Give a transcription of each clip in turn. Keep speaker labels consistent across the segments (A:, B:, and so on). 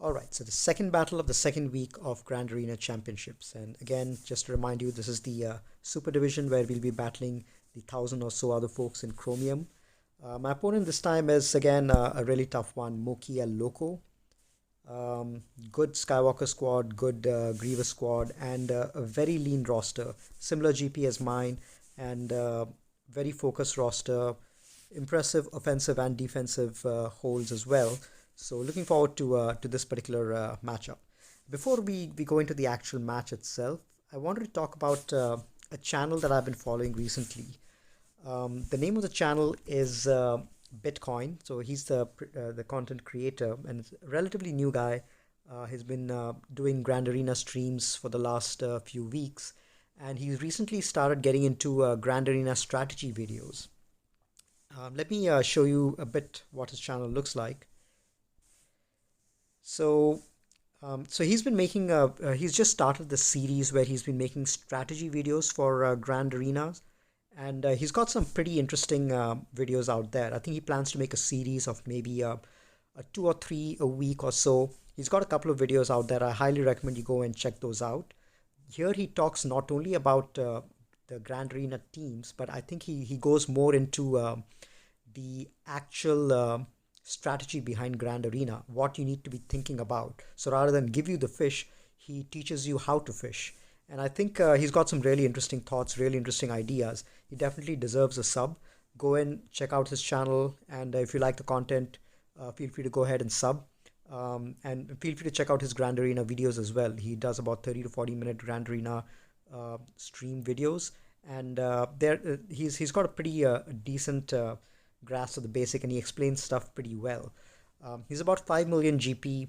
A: Alright, so the second battle of the second week of Grand Arena Championships. And again, just to remind you, this is the Super Division where we'll be battling the thousand or so other folks in Chromium. My opponent this time is again a really tough one, Moki El Loco. Good Skywalker squad, good Grievous squad, and a very lean roster. Similar GP as mine, and very focused roster. Impressive offensive and defensive holds as well. So looking forward to this particular matchup. Before we go into the actual match itself, I wanted to talk about a channel that I've been following recently. The name of the channel is Bitcoin. So he's the content creator and it's a relatively new guy. He's been doing Grand Arena streams for the last few weeks, and he's recently started getting into Grand Arena strategy videos. Let me show you a bit what his channel looks like. So he's been making he's just started the series where he's been making strategy videos for Grand Arenas, and he's got some pretty interesting videos out there. I think he plans to make a series of maybe a 2 or 3 a week or so. He's got a couple of videos out there. I highly recommend you go and check those out. Here he talks not only about the Grand Arena teams, but I think he goes more into the actual strategy behind Grand Arena, what you need to be thinking about. So rather than give you the fish, he teaches you how to fish. And I think he's got some really interesting thoughts, really interesting ideas. He definitely deserves a sub. Go and check out his channel, and if you like the content, feel free to go ahead and sub. And feel free to check out his Grand Arena videos as well. He does about 30 to 40 minute Grand Arena stream videos, and he's got a pretty decent grasp of the basic, and he explains stuff pretty well. He's about 5 million GP,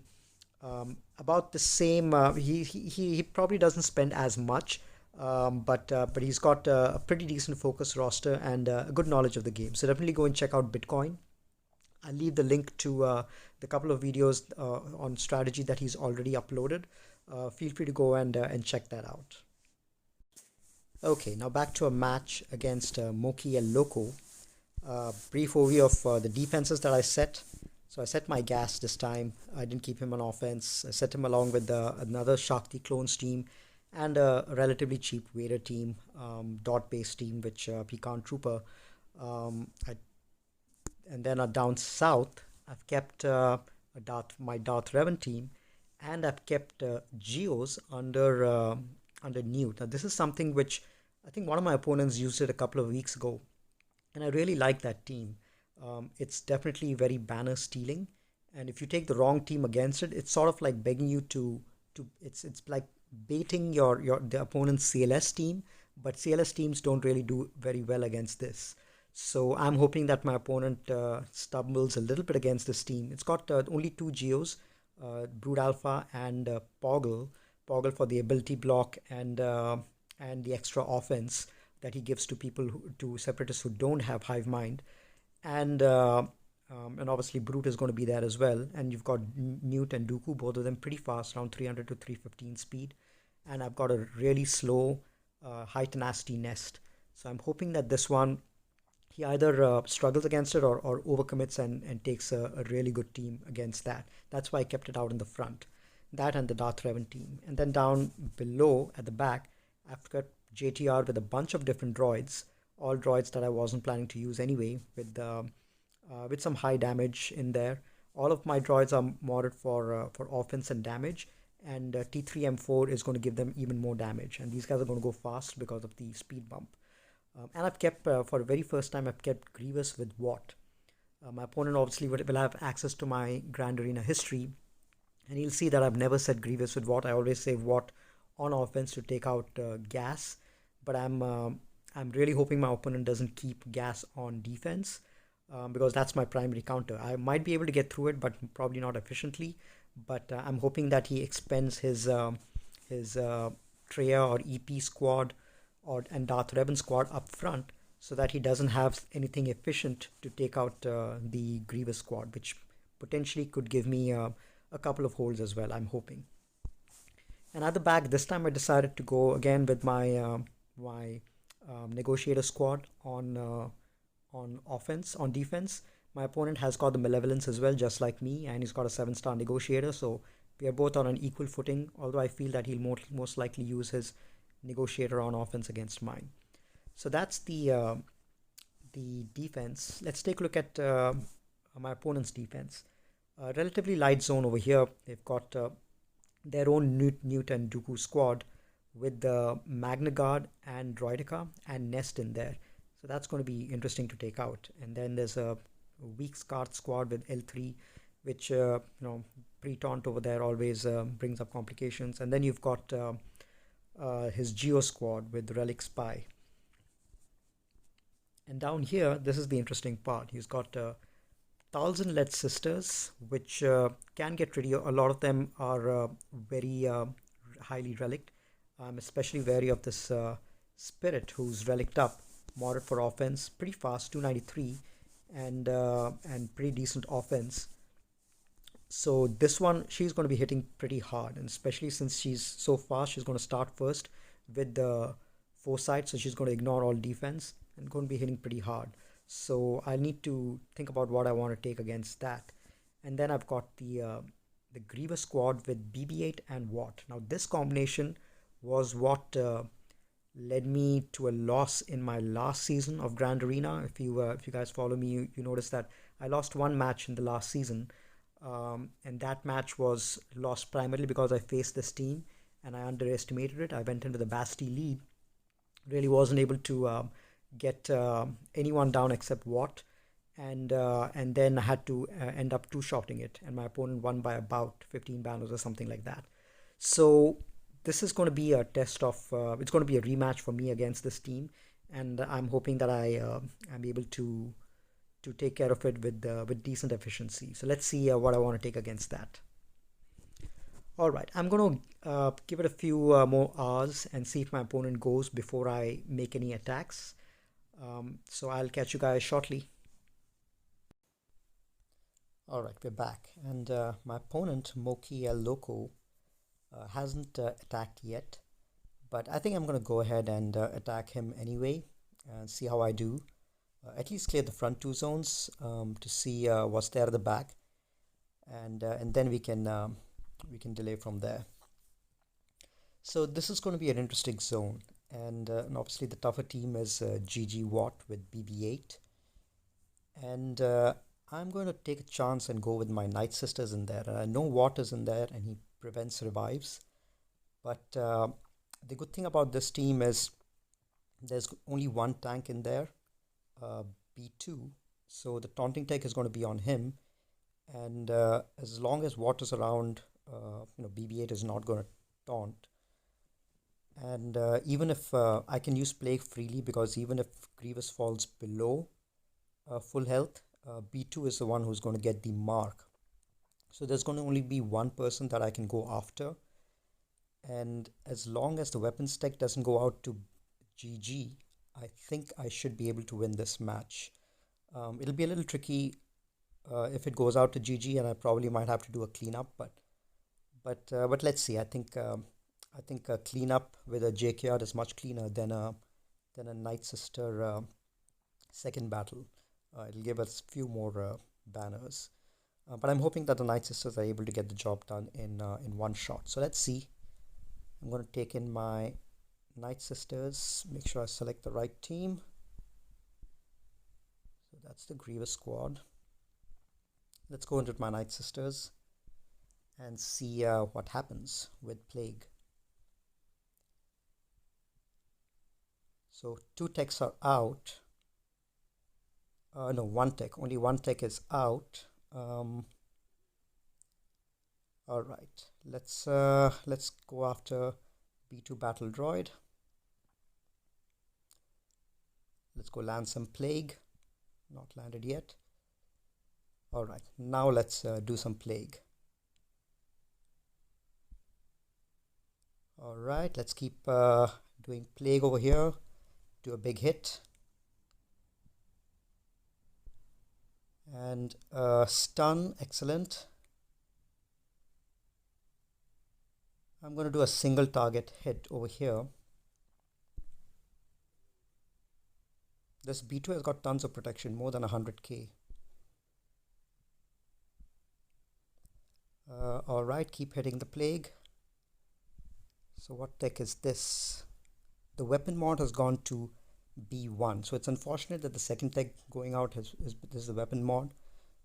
A: about the same. He probably doesn't spend as much, but he's got a pretty decent focus roster and a good knowledge of the game. So definitely go and check out Bitcoin. I'll leave the link to the couple of videos on strategy that he's already uploaded. Feel free to go and check that out. Okay, now back to a match against Moki El Loco. Brief overview of the defenses that I set. So I set my gas this time. I didn't keep him on offense. I set him along with another Shakti clones team and a relatively cheap Vader team, dot-based team, which Pecan Trooper. And then down south, I've kept my Darth Revan team, and I've kept Geos under Newt. Now this is something which I think one of my opponents used it a couple of weeks ago, and I really like that team. It's definitely very banner stealing, and if you take the wrong team against it, it's sort of like begging you to it's like baiting the opponent's CLS team, but CLS teams don't really do very well against this. So I'm hoping that my opponent stumbles a little bit against this team. It's got only 2 Geos, Brood Alpha and Poggle. Poggle for the ability block and the extra offense that he gives to to separatists who don't have Hive Mind, and obviously Brute is going to be there as well. And you've got Newt and Dooku, both of them pretty fast, around 300 to 315 speed, and I've got a really slow high tenacity Nest. So I'm hoping that this one he either struggles against it or overcommits and takes a really good team against that. That's why I kept it out in the front. That and the Darth Revan team. And then down below at the back, I've got JTR with a bunch of different droids, all droids that I wasn't planning to use anyway, with some high damage in there. All of my droids are modded for offense and damage, and T3M4 is going to give them even more damage. And these guys are going to go fast because of the speed bump. And I've kept, for the very first time, I've kept Grievous with Watt. My opponent obviously will have access to my Grand Arena history, and he'll see that I've never set Grievous with Watt. I always save Watt on offense to take out gas, but I'm really hoping my opponent doesn't keep gas on defense, because that's my primary counter. I might be able to get through it, but probably not efficiently. But I'm hoping that he expends his Treya or EP squad and Darth Revan squad up front, so that he doesn't have anything efficient to take out the Grievous squad, which potentially could give me a couple of holds as well, I'm hoping. And at the back, this time I decided to go again with my Negotiator squad on offense. On defense, my opponent has got the Malevolence as well, just like me, and he's got a 7-star Negotiator, so we are both on an equal footing, although I feel that he'll most likely use his negotiator on offense against mine. So that's the defense. Let's take a look at my opponent's defense. Relatively light zone over here. They've got their own Newt and Dooku squad with the Magna Guard and Droideka and Nest in there. So that's going to be interesting to take out. And then there's a weak Scarred squad with L3, which, pre-taunt over there always brings up complications. And then you've got his Geo squad with Relic Spy. And down here, this is the interesting part. He's got 1,000 sisters, which can get ready. A lot of them are very highly relict. I'm especially wary of this Spirit, who's relicked up, moderate for offense, pretty fast, 293, and pretty decent offense. So this one, she's going to be hitting pretty hard, and especially since she's so fast, she's going to start first with the foresight, so she's going to ignore all defense and going to be hitting pretty hard. So I need to think about what I want to take against that. And then I've got the Grievous squad with BB-8 and Watt. Now this combination was what led me to a loss in my last season of Grand Arena. If you guys follow me, you notice that I lost one match in the last season, and that match was lost primarily because I faced this team and I underestimated it. I went into the Basti lead, really wasn't able to get anyone down except Watt, and then I had to end up two-shotting it, and my opponent won by about 15 banners or something like that. So this is going to be a test of it's going to be a rematch for me against this team, and I'm hoping that I am able to take care of it with decent efficiency. So let's see what I want to take against that. All right, I'm going to give it a few more hours and see if my opponent goes before I make any attacks. So I'll catch you guys shortly. All right, we're back, and my opponent Moki El Loco hasn't attacked yet, but I think I'm going to go ahead and attack him anyway and see how I do. At least clear the front two zones to see what's there at the back, and then we can delay from there. So this is going to be an interesting zone, and obviously the tougher team is GG Watt with BB-8, and I'm going to take a chance and go with my Nightsisters in there. I know Watt is in there and he prevents revives, but the good thing about this team is there's only one tank in there, B2, so the taunting tech is going to be on him, and as long as Watt is around, BB-8 is not going to taunt. And even if I can use Plague freely, because even if Grievous falls below full health, B2 is the one who's going to get the mark. So there's going to only be one person that I can go after, and as long as the weapons tech doesn't go out to GG, I think I should be able to win this match. It'll be a little tricky if it goes out to GG, and I probably might have to do a cleanup, but let's see. I think a cleanup with a JKR is much cleaner than a Nightsister second battle. It'll give us a few more banners. But I'm hoping that the Nightsisters are able to get the job done in one shot. So let's see. I'm going to take in my Nightsisters. Make sure I select the right team. So that's the Grievous squad. Let's go into my Nightsisters and see what happens with Plague. So 2 techs are out. No, 1 tech. Only 1 tech is out. All right. Let's go after B2 Battle Droid. Let's go land some Plague. Not landed yet. All right. Now let's do some Plague. All right. Let's keep doing Plague over here. Do a big hit. And stun, excellent. I'm going to do a single target hit over here. This B2 has got tons of protection, more than 100k. All right, keep hitting the plague. So what tech is this? The weapon mod has gone to B1. So it's unfortunate that the second tech going out is this is the weapon mod.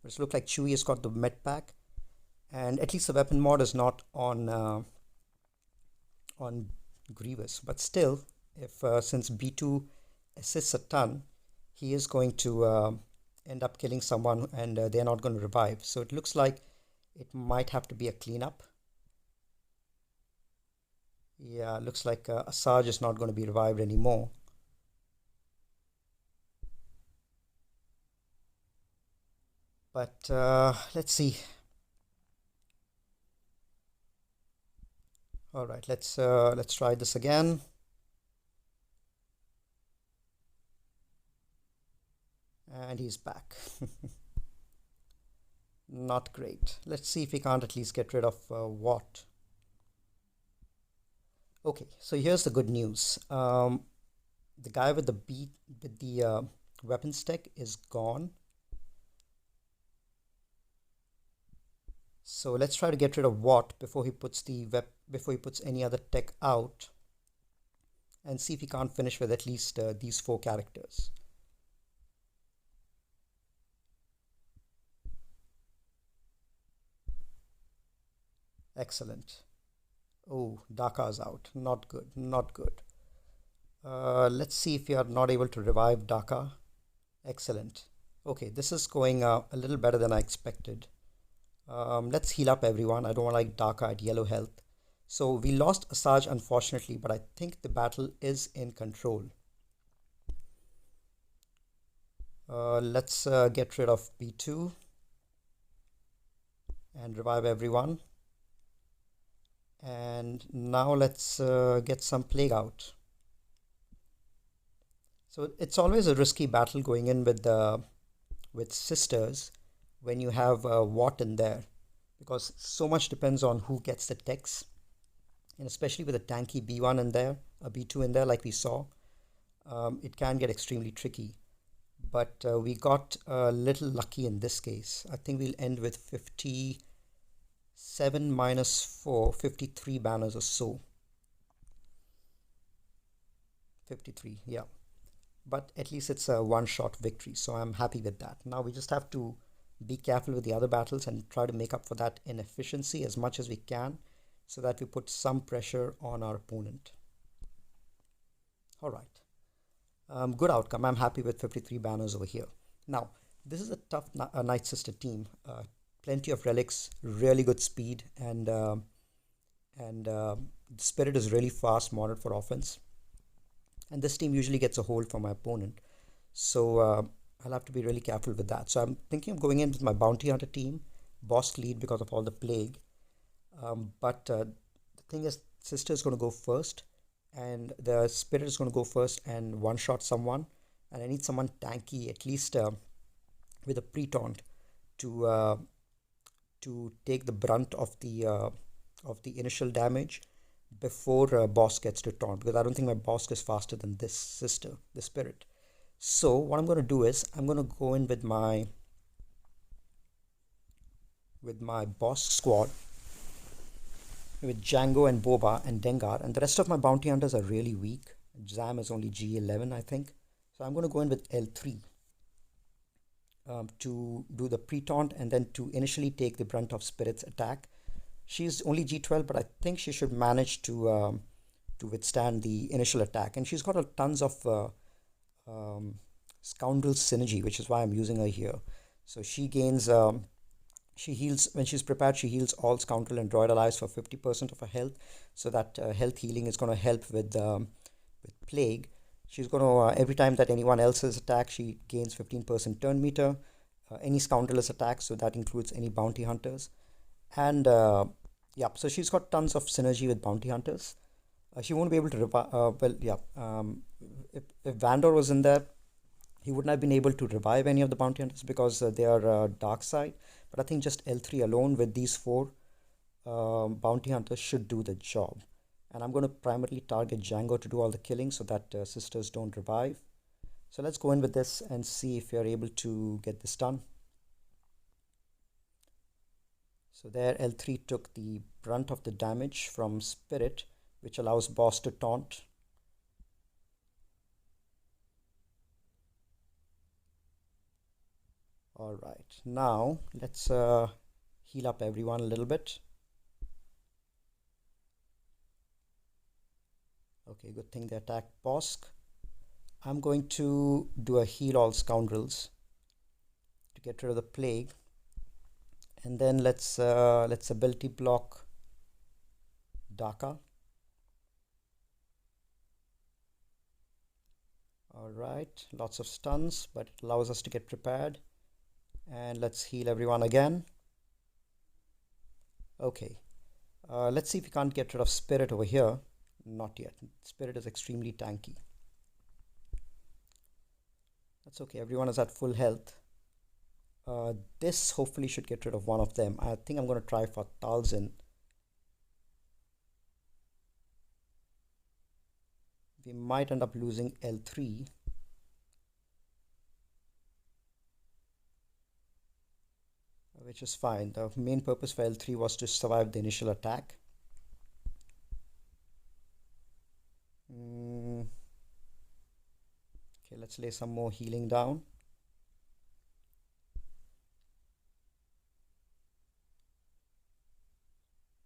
A: But it looks like Chewie has got the med pack, and at least the weapon mod is not on Grievous. But still, if since B2 assists a ton, he is going to end up killing someone, and they're not going to revive. So it looks like it might have to be a cleanup. Yeah, looks like Asajj is not going to be revived anymore. But let's see. All right, let's try this again. And he's back. Not great. Let's see if we can't at least get rid of what. Okay, so here's the good news. The guy with the weapons tech is gone. So let's try to get rid of what before he puts any other tech out, and see if he can't finish with at least these 4 characters. Excellent. Oh, Daka's out. Not good. Not good. Let's see if we are not able to revive Daka. Excellent. Okay, this is going a little better than I expected. Let's heal up everyone. I don't want like Daka at yellow health. So we lost Asajj unfortunately, but I think the battle is in control. Let's get rid of B2 and revive everyone. And now let's get some plague out. So it's always a risky battle going in with sisters when you have Watt in there, because so much depends on who gets the techs, and especially with a tanky B1 in there, a B2 in there like we saw, it can get extremely tricky. But we got a little lucky in this case. I think we'll end with 57 minus 4, 53 banners or so. 53, yeah. But at least it's a one-shot victory, so I'm happy with that. Now we just have to be careful with the other battles and try to make up for that inefficiency as much as we can, so that we put some pressure on our opponent. All right. Good outcome. I'm happy with 53 banners over here. Now, this is a tough Nightsister team. Plenty of relics, really good speed, and the spirit is really fast, modded for offense. And this team usually gets a hold from my opponent. So I'll have to be really careful with that. So I'm thinking of going in with my bounty hunter team, boss lead because of all the plague. But the thing is, sister is going to go first, and the spirit is going to go first and one shot someone. And I need someone tanky, at least with a pre-taunt, to take the brunt of the initial damage before boss gets to taunt, because I don't think my boss is faster than this sister, the spirit. So what I'm going to do is I'm going to go in with my boss squad with Django and Boba and Dengar, and the rest of my bounty hunters are really weak. Zam is only G11, I think. So I'm going to go in with L3 to do the pre-taunt and then to initially take the brunt of Spirit's attack. She's only G12, but I think she should manage to withstand the initial attack. And she's got tons of Scoundrel synergy, which is why I'm using her here. So she gains, she heals, when she's prepared, she heals all Scoundrel and Droid allies for 50% of her health. So that health healing is going to help with Plague. She's going to, every time that anyone else is attacked, she gains 15% turn meter. Any Scoundrel is attacked, so that includes any bounty hunters. And yeah, so she's got tons of synergy with bounty hunters. She won't be able to revive. Well, yeah. If Vandor was in there, he wouldn't have been able to revive any of the bounty hunters because they are dark side. But I think just L3 alone with these 4 bounty hunters should do the job. And I'm going to primarily target Django to do all the killing so that sisters don't revive. So let's go in with this and see if we are able to get this done. So there L3 took the brunt of the damage from Spirit, which allows boss to taunt. Alright, now let's heal up everyone a little bit. Okay, good thing they attacked Bosk. I'm going to do a heal all scoundrels to get rid of the plague. And then let's ability block Daka. Alright, lots of stuns, but it allows us to get prepared. And let's heal everyone again. Okay, let's see if we can't get rid of Spirit over here. Not yet. Spirit is extremely tanky. That's okay, everyone is at full health. This hopefully should get rid of one of them. I think I'm going to try for Talzin. We might end up losing L3. Which is fine. The main purpose for L3 was to survive the initial attack. Okay, let's lay some more healing down.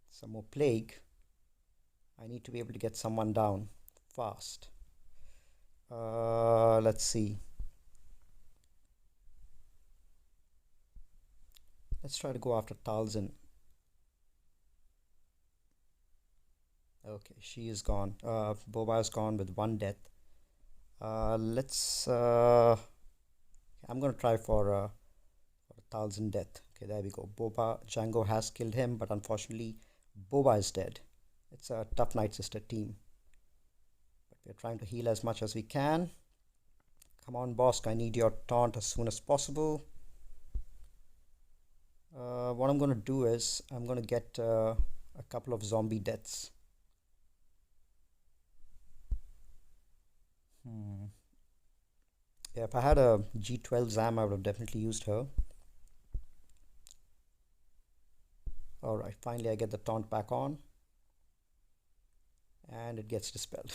A: Some more plague. I need to be able to get someone down fast. Let's see. Let's try to go after Talzin. Okay, she is gone. Boba is gone with one death. I'm going to try for Talzin death. Okay, there we go. Boba, Django has killed him, but unfortunately, Boba is dead. It's a tough Nightsister team. But we're trying to heal as much as we can. Come on, Bosk, I need your taunt as soon as possible. What I'm going to do is I'm going to get a couple of zombie deaths. Yeah, if I had a G12 Zam, I would have definitely used her. Alright, finally I get the taunt back on. And it gets dispelled.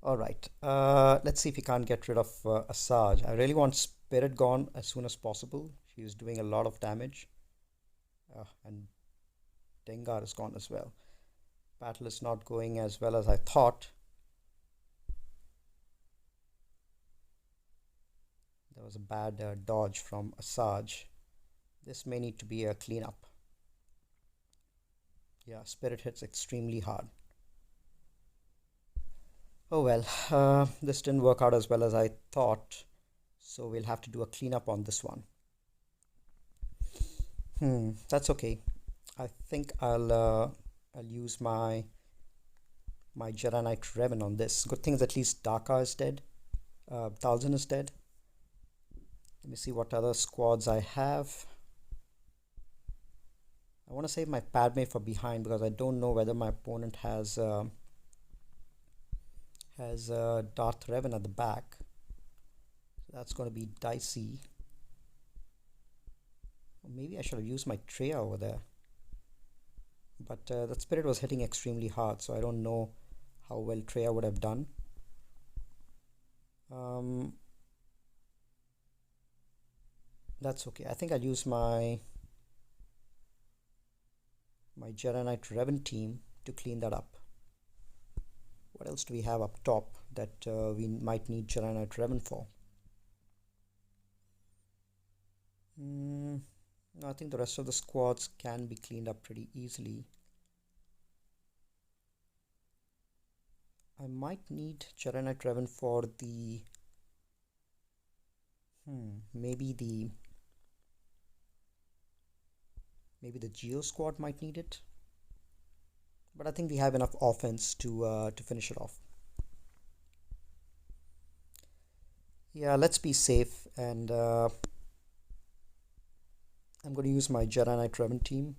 A: Alright, let's see if we can't get rid of Asajj. I really want Spirit gone as soon as possible. She is doing a lot of damage. And Dengar is gone as well. Battle is not going as well as I thought. There was a bad dodge from Asajj. This may need to be a cleanup. Yeah, Spirit hits extremely hard. Oh well, this didn't work out as well as I thought. So we'll have to do a cleanup on this one. That's okay. I think I'll use my Jedi Knight Revan on this. Good thing is at least Daka is dead. Talzin is dead. Let me see what other squads I have. I want to save my Padme for behind because I don't know whether my opponent has Darth Revan at the back. So that's going to be dicey. Maybe I should have used my Treya over there. But that Spirit was hitting extremely hard, so I don't know how well Treya would have done. That's okay. I think I'll use my Jedi Knight Revan team to clean that up. What else do we have up top that we might need Jedi Knight Revan for? I think the rest of the squads can be cleaned up pretty easily. I might need Jedi Knight Revan for the maybe the Geo squad might need it, but I think we have enough offense to finish it off. Yeah, let's be safe, and I'm going to use my Jedi Knight Revan team.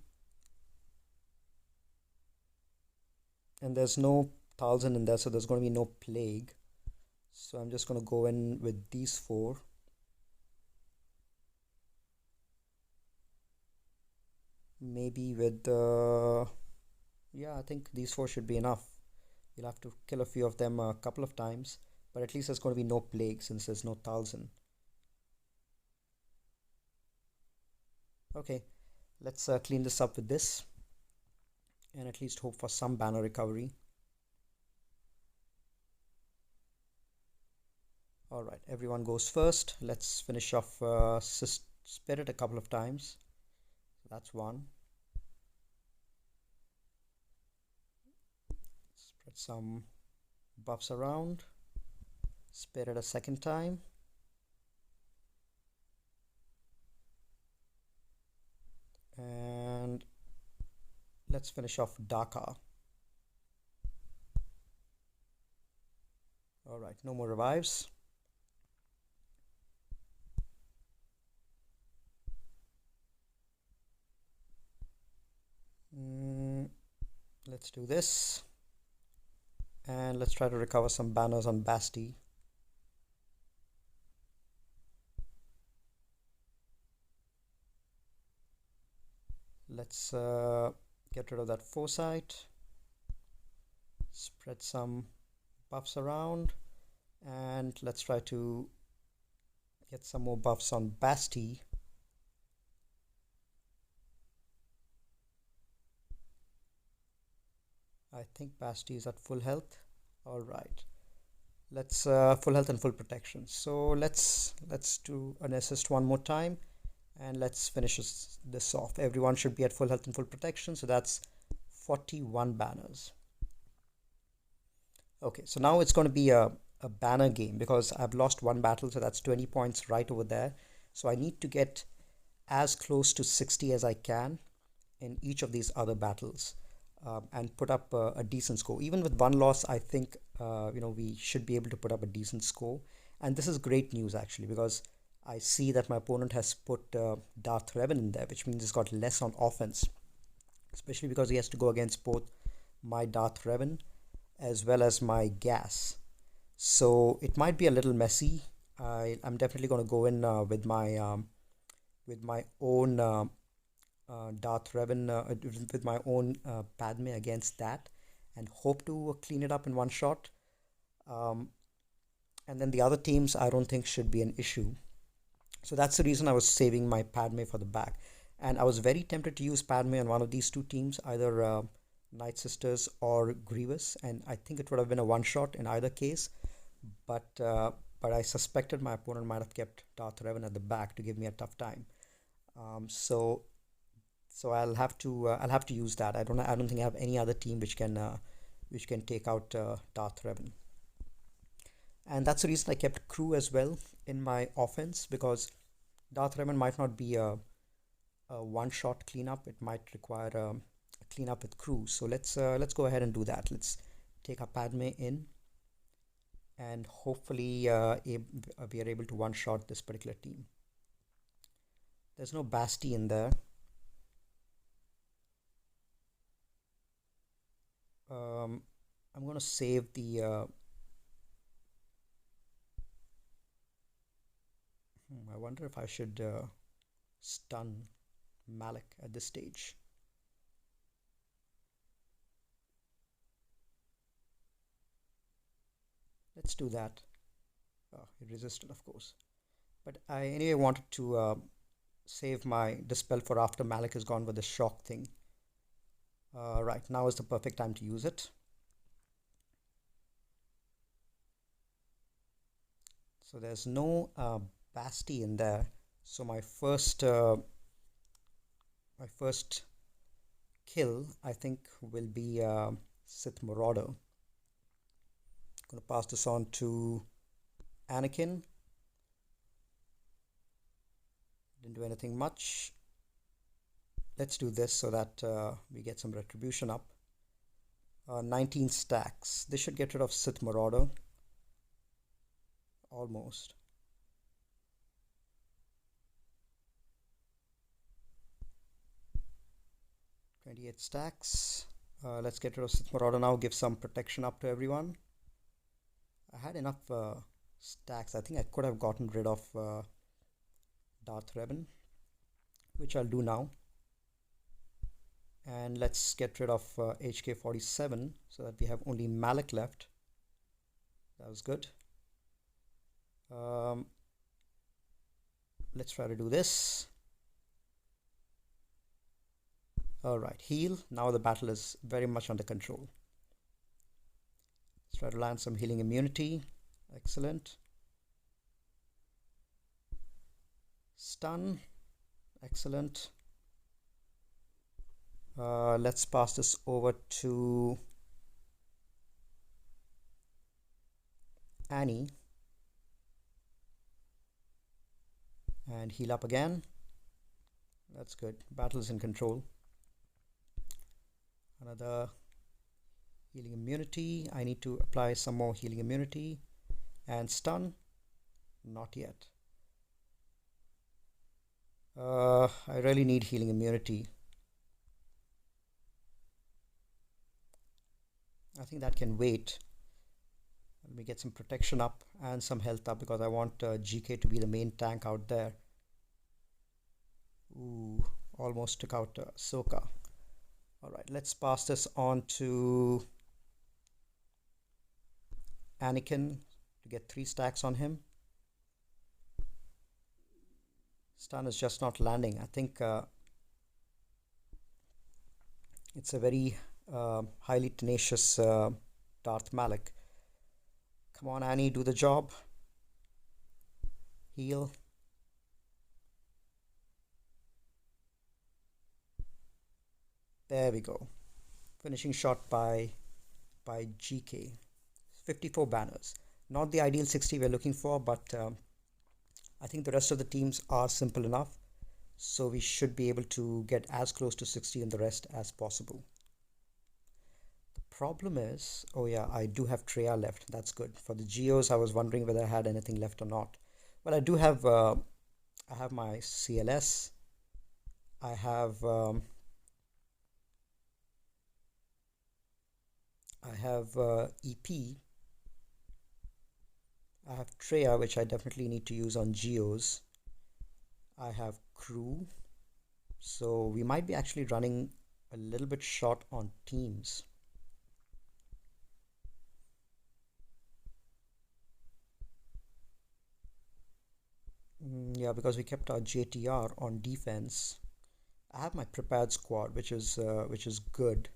A: And there's no Talzin in there, so there's going to be no plague. So I'm just going to go in with these 4. Maybe with yeah, I think these four should be enough. You'll have to kill a few of them a couple of times, but at least there's going to be no plague since there's no Talzin. Okay, let's clean this up with this and at least hope for some banner recovery. All right, everyone goes first. Let's finish off Spirit a couple of times. That's one. Spread some buffs around. Spirit a second time. And let's finish off Daka. All right, no more revives. Let's do this. And let's try to recover some banners on Basti. Let's get rid of that foresight. Spread some buffs around. And let's try to get some more buffs on Basti. I think Basti is at full health. All right. Let's full health and full protection. So let's do an assist one more time. And let's finish this off. Everyone should be at full health and full protection. So that's 41 banners. Okay, so now it's going to be a banner game because I've lost one battle. So that's 20 points right over there. So I need to get as close to 60 as I can in each of these other battles and put up a decent score. Even with one loss, I think we should be able to put up a decent score. And this is great news actually because I see that my opponent has put Darth Revan in there, which means he's got less on offense, especially because he has to go against both my Darth Revan as well as my gas. So it might be a little messy. I'm definitely going to go in with my own Darth Revan, with my own Padme against that, and hope to clean it up in one shot. Um, and then the other teams, I don't think should be an issue. So that's the reason I was saving my Padme for the back. And I was very tempted to use Padme on one of these two teams, either Nightsisters or Grievous, and I think it would have been a one shot in either case. But I suspected my opponent might have kept Darth Revan at the back to give me a tough time. So I'll have to use that. I don't think I have any other team which can take out Darth Revan. And that's the reason I kept crew as well in my offense because Darth Revan might not be a one-shot cleanup. It might require a cleanup with crew. So let's go ahead and do that. Let's take our Padme in, and hopefully we are able to one-shot this particular team. There's no Basti in there. I'm going to save the. I wonder if I should stun Malik at this stage. Let's do that. Oh, he resisted, of course. But I anyway wanted to save my dispel for after Malik is gone with the shock thing. Right, now is the perfect time to use it. So there's no Basti in there. So my first kill, I think, will be Sith Marauder. Gonna pass this on to Anakin. Didn't do anything much. Let's do this so that we get some retribution up. 19 stacks. This should get rid of Sith Marauder. Almost. 28 stacks. Let's get rid of Sith Marauder now. Give some protection up to everyone. I had enough stacks. I think I could have gotten rid of Darth Revan, which I'll do now. And let's get rid of HK47 so that we have only Malik left. That was good. Let's try to do this. All right, heal. Now the battle is very much under control. Let's try to land some healing immunity. Excellent. Stun. Excellent. Let's pass this over to Annie and heal up again. That's good. Battle is in control. Another healing immunity. I need to apply some more healing immunity. And stun. Not yet. I really need healing immunity. I think that can wait. Let me get some protection up and some health up because I want GK to be the main tank out there. Ooh, almost took out Soka. Alright, let's pass this on to Anakin to get 3 stacks on him. Stun is just not landing. I think it's a very highly tenacious Darth Malik. Come on, Annie, do the job. Heal. There we go. Finishing shot by GK. 54 banners. Not the ideal 60 we're looking for, but I think the rest of the teams are simple enough. So we should be able to get as close to 60 in the rest as possible. The problem is, oh yeah, I do have Treya left. That's good. For the Geos, I was wondering whether I had anything left or not. Well, I do have, I have my CLS. I have EP. I have Treya, which I definitely need to use on Geos. I have crew. So we might be actually running a little bit short on teams. Yeah, because we kept our JTR on defense. I have my prepared squad, which is good.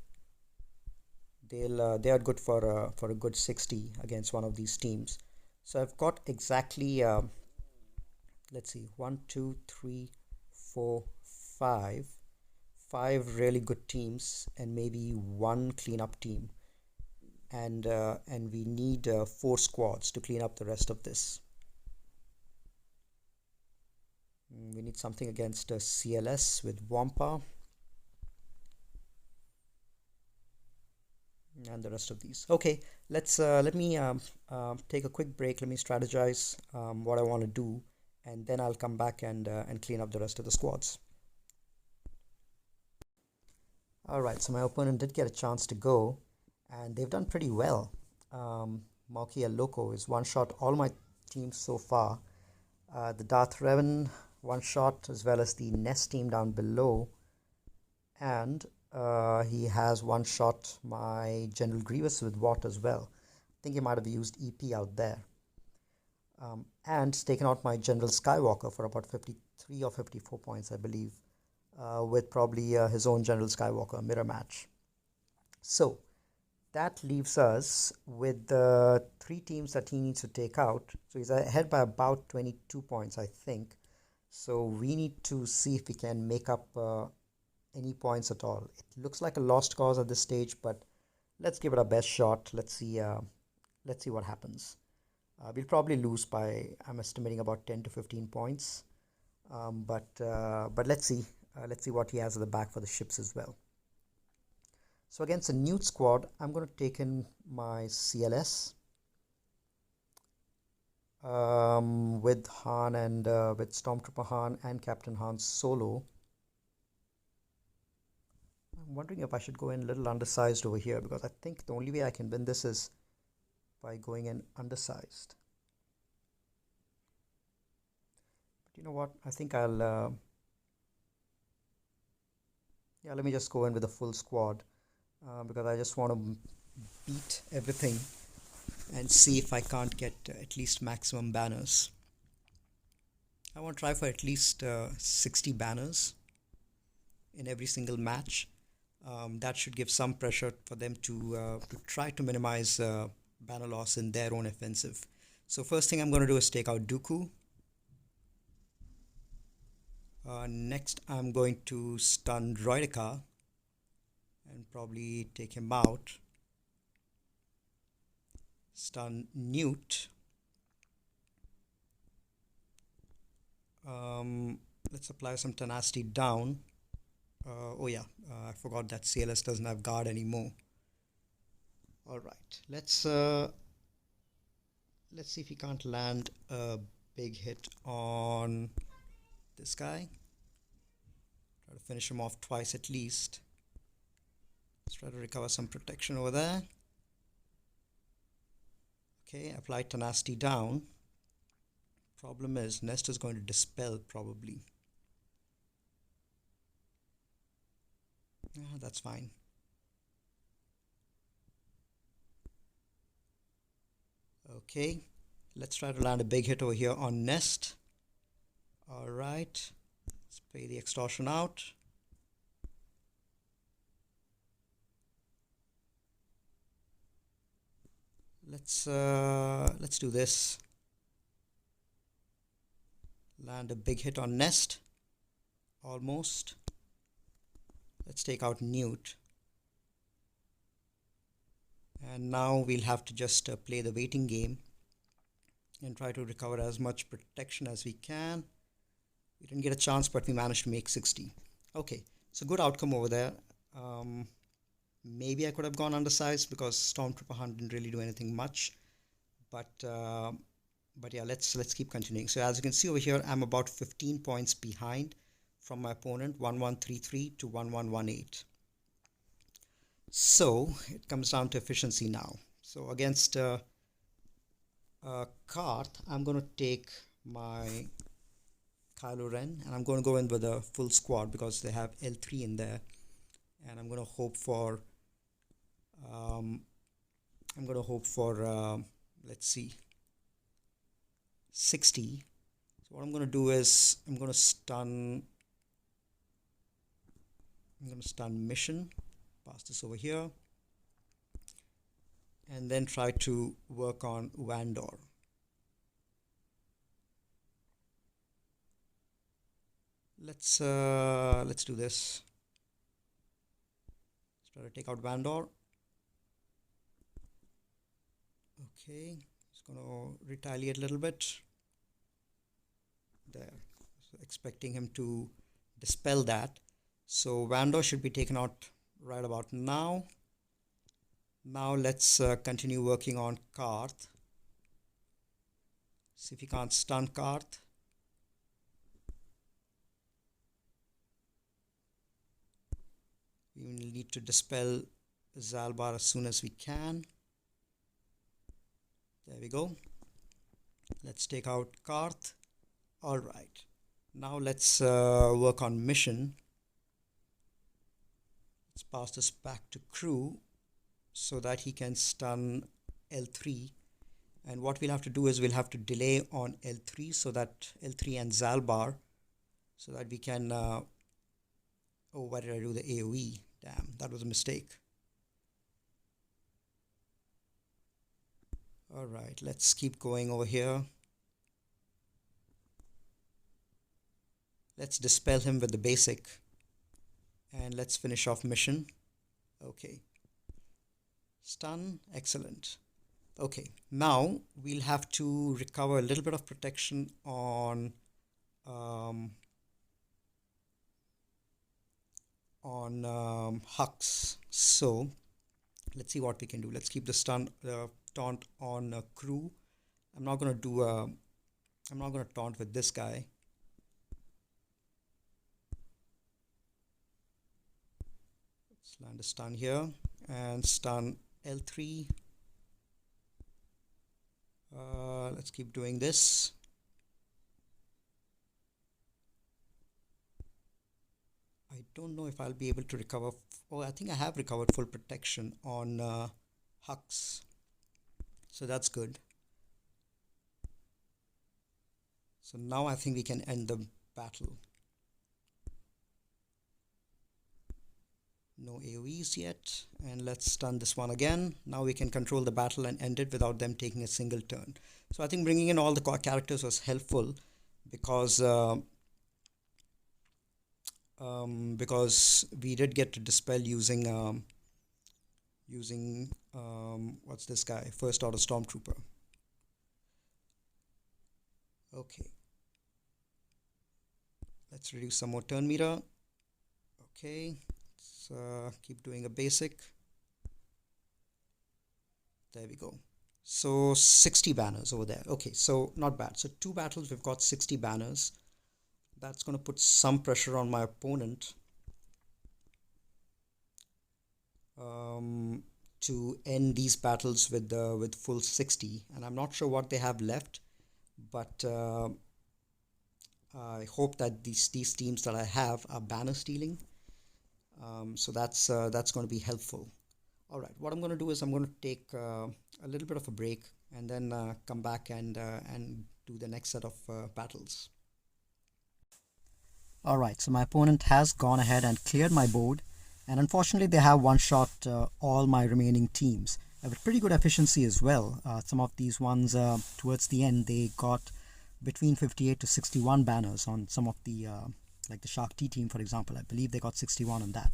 A: They are good for a good 60 against one of these teams. So I've got exactly let's see, 1, 2, 3, 4, 5 really good teams and maybe 1 cleanup team, and we need 4 squads to clean up the rest of this. We need something against CLS with Wampa and the rest of these. Okay, let me take a quick break. Let me strategize what I want to do, and then I'll come back and clean up the rest of the squads. Alright, so my opponent did get a chance to go, and they've done pretty well. Mauki El Loco is one-shot all my teams so far. The Darth Revan one-shot, as well as the Nest team down below, and he has one-shot my General Grievous with Watt as well. I think he might have used EP out there. And taken out my General Skywalker for about 53 or 54 points, I believe, with probably his own General Skywalker mirror match. So that leaves us with the 3 teams that he needs to take out. So he's ahead by about 22 points, I think. So we need to see if we can make up any points at all. It looks like a lost cause at this stage, but let's give it our best shot. Let's see what happens. We'll probably lose by, I'm estimating, about 10 to 15 points. But let's see. Let's see what he has at the back for the ships as well. So against a Newt squad, I'm going to take in my CLS with Han and with Stormtrooper Han and Captain Han solo. I'm wondering if I should go in a little undersized over here, because I think the only way I can win this is by going in undersized. But you know what? I think I'll Yeah, let me just go in with a full squad because I just want to beat everything and see if I can't get at least maximum banners. I want to try for at least 60 banners in every single match. That should give some pressure for them to try to minimize banner loss in their own offensive. So first thing I'm going to do is take out Dooku. Next I'm going to stun Droideka and probably take him out. Stun Newt. Let's apply some tenacity down. Oh yeah, I forgot that CLS doesn't have guard anymore. All right, let's see if we can't land a big hit on this guy. Try to finish him off twice at least. Let's try to recover some protection over there. Okay, apply tenacity down. Problem is, Nest is going to dispel probably. That's fine. Okay, let's try to land a big hit over here on Nest. All right, let's play the extortion out. Let's do this. Land a big hit on Nest. Almost. Let's take out Newt. And now we'll have to just play the waiting game and try to recover as much protection as we can. We didn't get a chance, but we managed to make 60. Okay, so good outcome over there. Maybe I could have gone undersized because Stormtrooper Hunt didn't really do anything much. But yeah, let's keep continuing. So as you can see over here, I'm about 15 points behind from my opponent, 1133 to 1118. So it comes down to efficiency now. So against Karth, I'm going to take my Kylo Ren and I'm going to go in with a full squad because they have L3 in there, and I'm going to hope for let's see, 60. So what I'm going to do is I'm going to stun Mission, pass this over here, and then try to work on Vandor. Let's do this. Let's try to take out Vandor. Okay, just gonna retaliate a little bit. There, so expecting him to dispel that. So Vandor should be taken out right about now. Now let's continue working on Karth. See if we can't stun Karth. We will need to dispel Zalbar as soon as we can. There we go. Let's take out Karth. All right. Now let's work on Mission. Let's pass this back to Crew so that he can stun L3. And what we'll have to do is we'll have to delay on L3 so that L3 and Zalbar, so that we can... oh, why did I do the AoE? Damn, that was a mistake. All right, let's keep going over here. Let's dispel him with the basic. And let's finish off Mission. Okay. Stun, excellent. Okay, now we'll have to recover a little bit of protection on Hux. So let's see what we can do. Let's keep the taunt on Crew. I'm not gonna taunt with this guy. Let's land a stun here and stun L3. Let's keep doing this. I don't know if I'll be able to recover. Oh, I think I have recovered full protection on Hux. So that's good. So now I think we can end the battle. No AoEs yet. And let's stun this one again. Now we can control the battle and end it without them taking a single turn. So I think bringing in all the core characters was helpful because we did get to dispel using what's this guy? First Order Stormtrooper. Okay. Let's reduce some more turn meter. Okay. Let's keep doing a basic. There we go. So 60 banners over there. Okay, so not bad. So 2 battles, we've got 60 banners. That's going to put some pressure on my opponent to end these battles with full 60. And I'm not sure what they have left, but I hope that these teams that I have are banner stealing. So that's going to be helpful. All right, what I'm going to do is I'm going to take a little bit of a break and then come back and do the next set of battles. All right, so my opponent has gone ahead and cleared my board, and unfortunately they have one-shot all my remaining teams with pretty good efficiency as well. Some of these ones towards the end, they got between 58 to 61 banners on some of the like the Shark T team, for example. I believe they got 61 on that.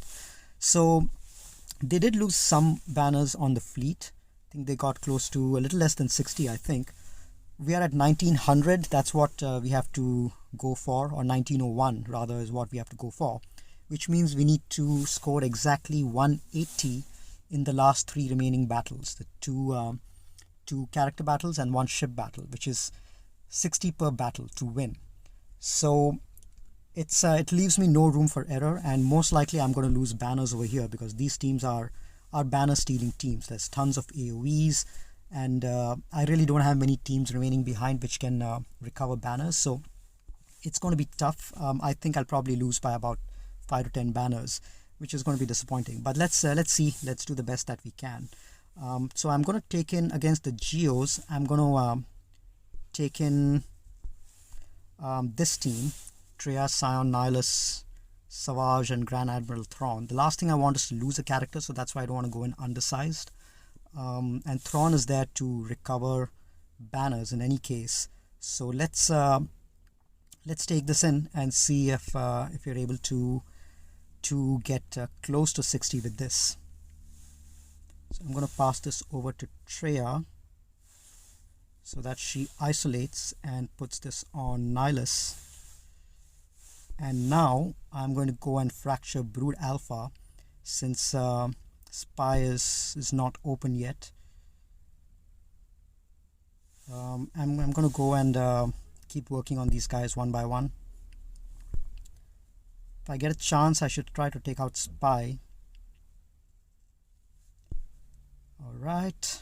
A: So they did lose some banners on the fleet. I think they got close to a little less than 60, I think. We are at 1900. That's what we have to go for, or 1901 rather is what we have to go for, which means we need to score exactly 180 in the last 3 remaining battles, the two character battles and 1 ship battle, which is 60 per battle to win. So it leaves me no room for error, and most likely I'm going to lose banners over here because these teams are banner stealing teams. There's tons of AoEs, and I really don't have many teams remaining behind which can recover banners, so it's going to be tough. I think I'll probably lose by about 5 to 10 banners, which is going to be disappointing, but let's see. Let's do the best that we can. So I'm going to take in against the Geos. I'm going to take in this team: Traya, Scion, Nihilus, Savage, and Grand Admiral Thrawn. The last thing I want is to lose a character, so that's why I don't want to go in undersized. And Thrawn is there to recover banners in any case. So let's take this in and see if you're able to get close to 60 with this. So I'm going to pass this over to Traya so that she isolates and puts this on Nihilus. And now I'm going to go and fracture Brood Alpha since Spy is not open yet. I'm going to go and keep working on these guys one by one. If I get a chance, I should try to take out Spy. All right.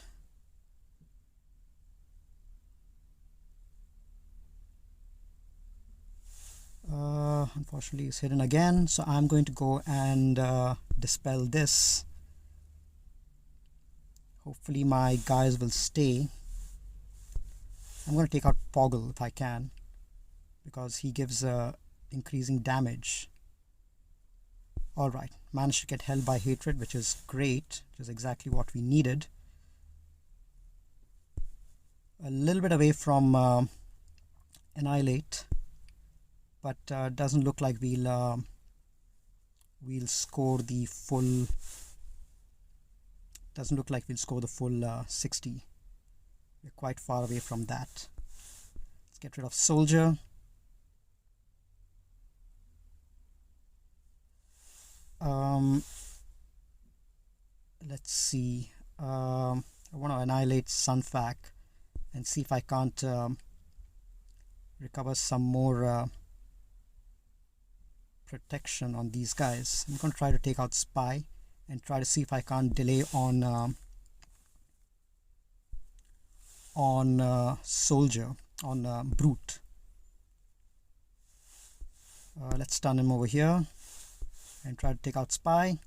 A: Unfortunately, it's hidden again, so I'm going to go and dispel this. Hopefully my guys will stay. I'm going to take out Poggle if I can, because he gives increasing damage. Alright, managed to get held by Hatred, which is great, which is exactly what we needed. A little bit away from Annihilate, but doesn't look like we'll score the full. Doesn't look like we'll score the full 60. We're quite far away from that. Let's get rid of Soldier. Let's see. I want to annihilate Sunfac and see if I can't recover some more protection on these guys. I'm going to try to take out Spy and try to see if I can't delay on Soldier, on Brute. Let's stun him over here. and try to take out Spy.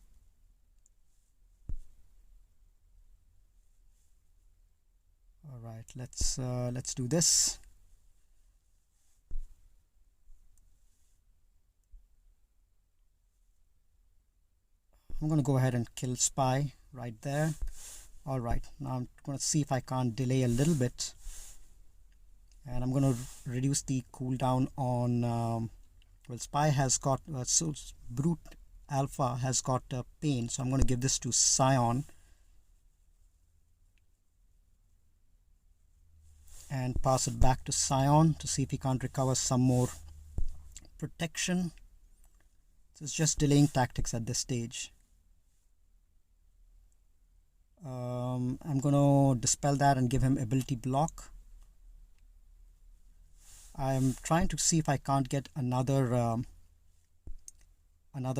A: All right, let's do this. I'm going to go ahead and kill Spy right there. All right, now I'm going to see if I can't delay a little bit, and I'm going to reduce the cooldown on well, Spy has got so Brute Alpha has got Pain, so I'm going to give this to Scion and pass it back to Scion to see if he can't recover some more protection. So it's just delaying tactics at this stage. I'm going to dispel that and give him ability block. I'm trying to see if I can't get another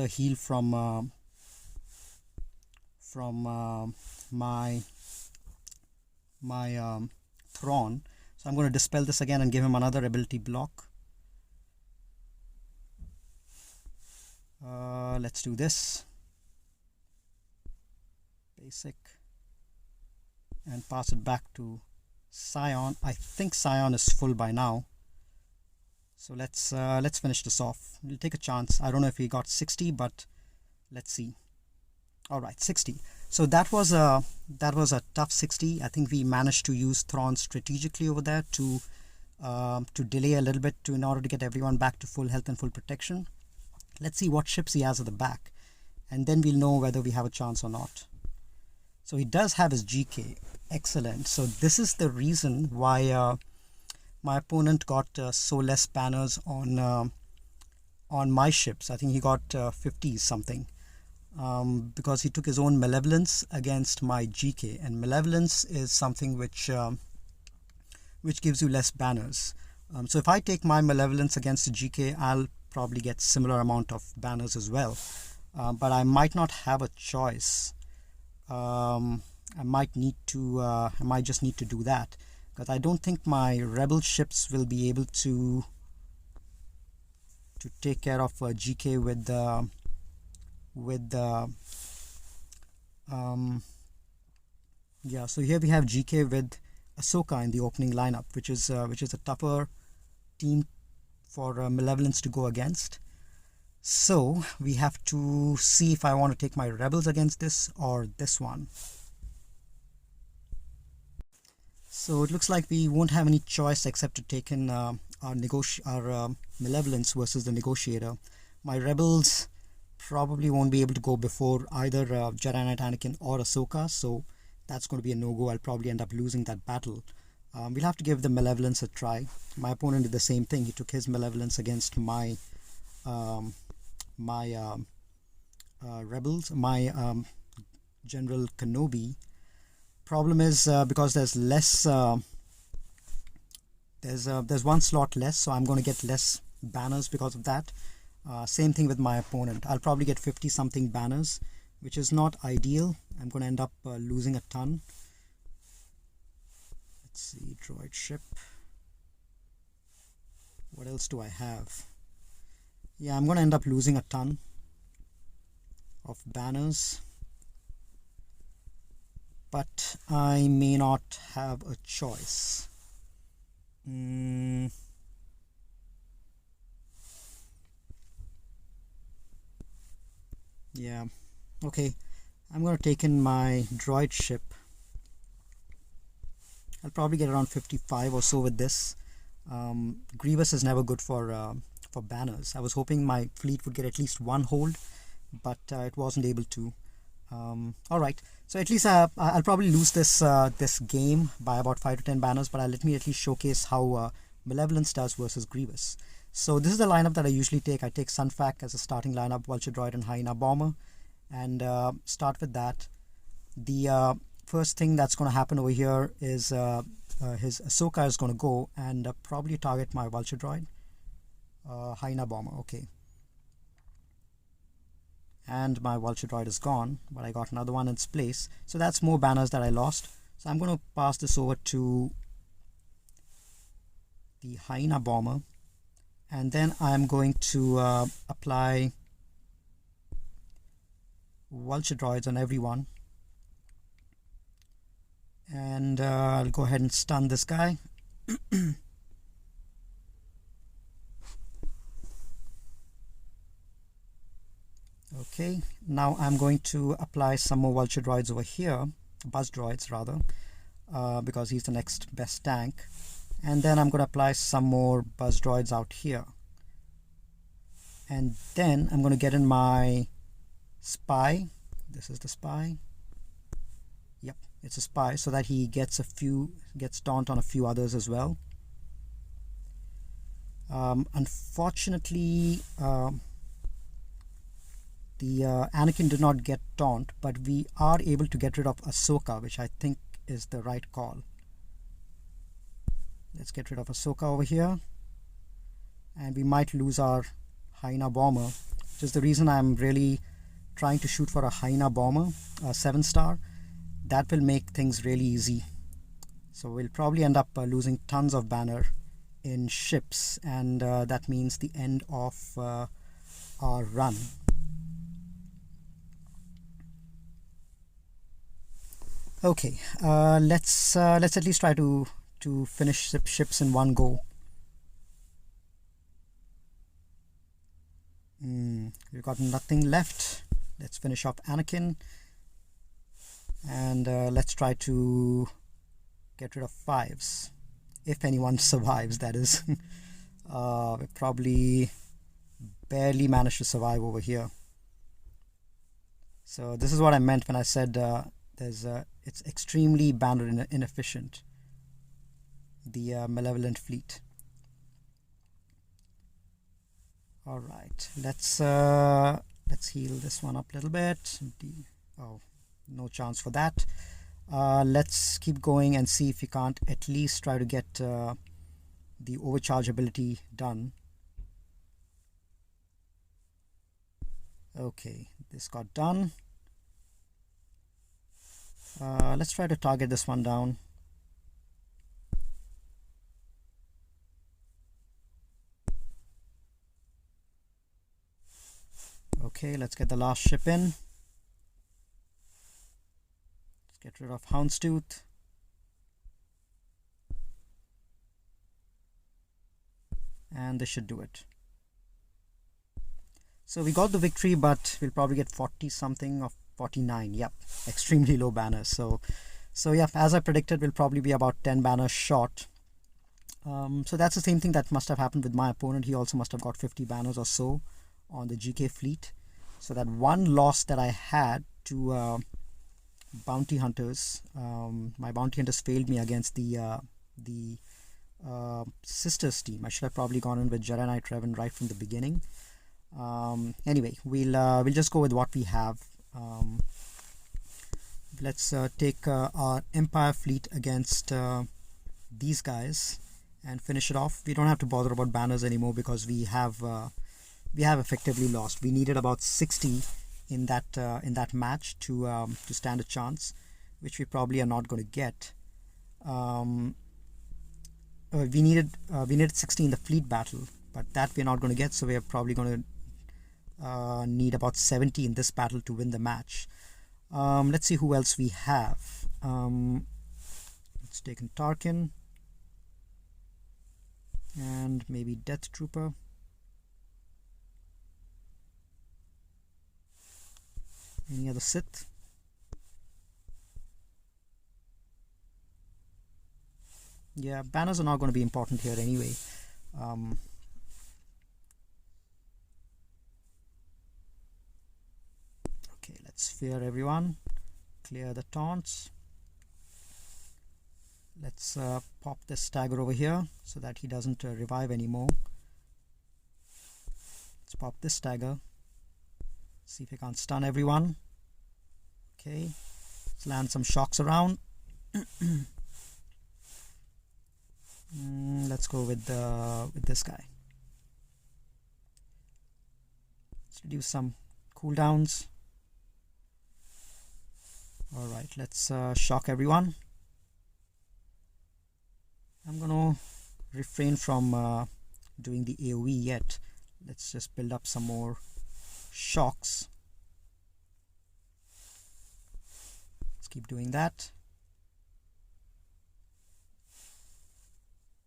A: heal from my Thrawn. So I'm going to dispel this again and give him another ability block. Let's do this. Basic. And pass it back to Scion. I think Scion is full by now. So let's finish this off. We'll take a chance. I don't know if he got 60, but let's see. All right, 60. So that was a tough 60. I think we managed to use Thrawn strategically over there to delay a little bit in order to get everyone back to full health and full protection. Let's see what ships he has at the back, and then we'll know whether we have a chance or not. So he does have his GK. Excellent. So this is the reason why my opponent got so less banners on my ships. I think he got 50 something. Because he took his own malevolence against my GK, and malevolence is something which gives you less banners. So if I take my malevolence against the GK, I'll probably get similar amount of banners as well. But I might not have a choice. I might just need to do that, because I don't think my rebel ships will be able to take care of GK with yeah. So here we have GK with Ahsoka in the opening lineup, which is a tougher team for Malevolence to go against. So we have to see if I want to take my rebels against this or this one. So it looks like we won't have any choice except to take in our Malevolence versus the Negotiator. My rebels probably won't be able to go before either Jedi Knight Anakin or Ahsoka, so that's going to be a no-go. I'll probably end up losing that battle. We'll have to give the Malevolence a try. My opponent did the same thing. He took his Malevolence against my rebels, my General Kenobi. Problem is because there's less, there's one slot less, so I'm going to get less banners because of that. Same thing with my opponent. I'll probably get 50 something banners, which is not ideal. I'm going to end up losing a ton. Let's see, droid ship. What else do I have? Yeah, I'm going to end up losing a ton of banners, but I may not have a choice. Yeah, okay, I'm going to take in my droid ship. I'll probably get around 55 or so with this. Grievous is never good for banners. I was hoping my fleet would get at least one hold, but it wasn't able to. Alright, so at least I'll probably lose this game by about 5 to 10 banners, but let me at least showcase how Malevolence does versus Grievous. So this is the lineup that I usually take. I take Sunfac as a starting lineup, Vulture Droid and Hyena Bomber, and start with that. The first thing that's going to happen over here is his Ahsoka is going to go and probably target my Vulture Droid. Hyena Bomber, okay. And my Vulture Droid is gone, but I got another one in its place. So that's more banners that I lost. So I'm going to pass this over to the Hyena Bomber, and then I'm going to apply vulture droids on everyone. And I'll go ahead and stun this guy. Okay, now I'm going to apply some more vulture droids over here, buzz droids rather, because he's the next best tank. And then I'm going to apply some more buzz droids out here. And then I'm going to get in my spy. This is the spy. Yep, it's a spy, so that he gets taunt on a few others as well. Unfortunately, the Anakin did not get taunt, but we are able to get rid of Ahsoka, which I think is the right call. Let's get rid of Ahsoka over here. And we might lose our Hyena bomber, which is the reason I'm really trying to shoot for a Hyena bomber, a 7-star. That will make things really easy. So we'll probably end up losing tons of banner in ships, and that means the end of our run. Okay, let's at least try to finish ships in one go. We've got nothing left. Let's finish off Anakin, and let's try to get rid of 5s, if anyone survives, that is. We probably barely managed to survive over here. So this is what I meant when I said it's extremely banner inefficient, the malevolent fleet. All right, let's heal this one up a little bit. Oh, no chance for that. Let's keep going and see if we can't at least try to get the overcharge ability done. Okay, this got done. Let's try to target this one down. Okay, let's get the last ship in. Let's get rid of Houndstooth. And this should do it. So we got the victory, but we'll probably get 40 something of 49. Yep, extremely low banners. So yeah, as I predicted, we'll probably be about 10 banners short. So that's the same thing that must have happened with my opponent. He also must have got 50 banners or so on the GK fleet. So that one loss that I had to bounty hunters, my bounty hunters failed me against the sisters team. I should have probably gone in with Jedi Knight Revan right from the beginning. Anyway, we'll just go with what we have. Let's take our Empire fleet against these guys and finish it off. We don't have to bother about banners anymore because we have effectively lost. We needed about 60 in that match to stand a chance, which we probably are not going to get. We needed 60 in the fleet battle, but that we're not going to get. So we're probably going to need about 70 in this battle to win the match. Let's see who else we have. Let's take in Tarkin and maybe Death Trooper. Any other Sith? Yeah, banners are not going to be important here anyway. Okay, let's fear everyone. Clear the taunts. Let's pop this stagger over here so that he doesn't revive anymore. Let's pop this stagger. See if we can't stun everyone. Okay, let's land some shocks around. Let's go with this guy. Let's reduce some cooldowns. All right, let's shock everyone. I'm gonna refrain from doing the AoE yet. Let's just build up some more shocks. keep doing that.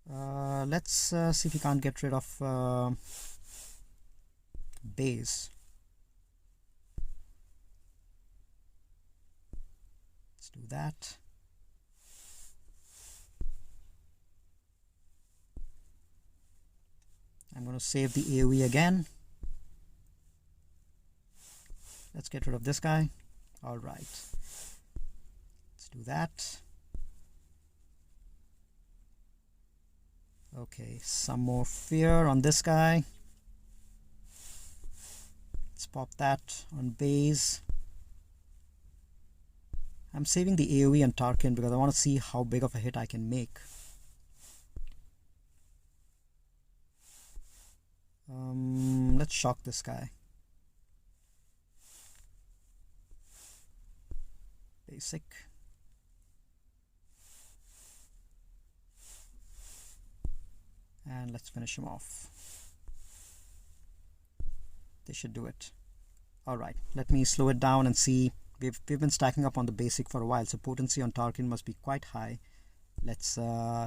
A: Let's see if we can't get rid of base. Let's do that. I'm going to save the AoE again. Let's get rid of this guy. All right. Let's do that. Okay, some more fear on this guy. Let's pop that on base. I'm saving the AoE on Tarkin because I want to see how big of a hit I can make. Let's shock this guy. Basic. And let's finish him off. They should do it. Alright, let me slow it down and see. We've been stacking up on the basic for a while, so potency on Tarkin must be quite high. Let's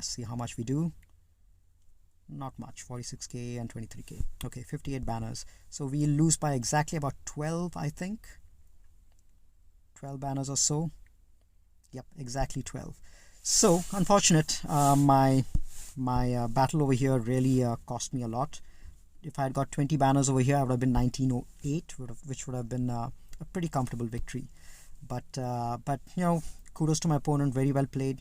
A: see how much we do. Not much, 46k and 23k. Okay, 58 banners. So we lose by exactly about 12, I think. 12 banners or so. Yep, exactly 12. So, unfortunate, my battle over here really cost me a lot. If I had got 20 banners over here, I would have been 1908, which would have been a pretty comfortable victory. But you know, kudos to my opponent. Very well played.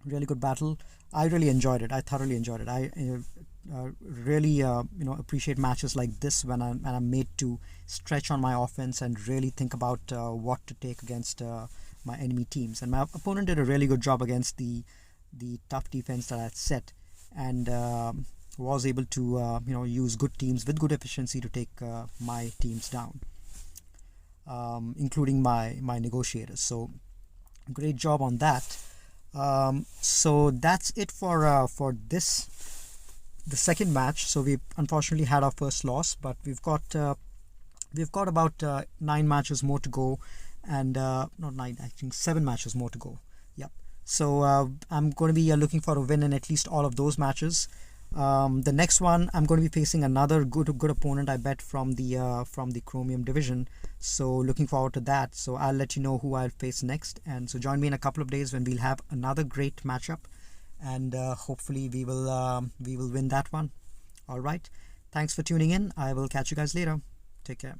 A: Really good battle. I really enjoyed it. I thoroughly enjoyed it. I really you know, appreciate matches like this when I'm made to stretch on my offense and really think about what to take against my enemy teams. And my opponent did a really good job against the tough defense that I had set, and was able to you know, use good teams with good efficiency to take my teams down, including my negotiators. So great job on that. So that's it for the second match. So we unfortunately had our first loss, but we've got about 9 matches more to go, and not 9, I think 7 matches more to go. Yep. So I'm going to be looking for a win in at least all of those matches. The next one, I'm going to be facing another good opponent, I bet, from the Chromium division. So looking forward to that. So I'll let you know who I'll face next, and so join me in a couple of days when we'll have another great matchup, and hopefully we will win that one. All right. Thanks for tuning in. I will catch you guys later. Take care.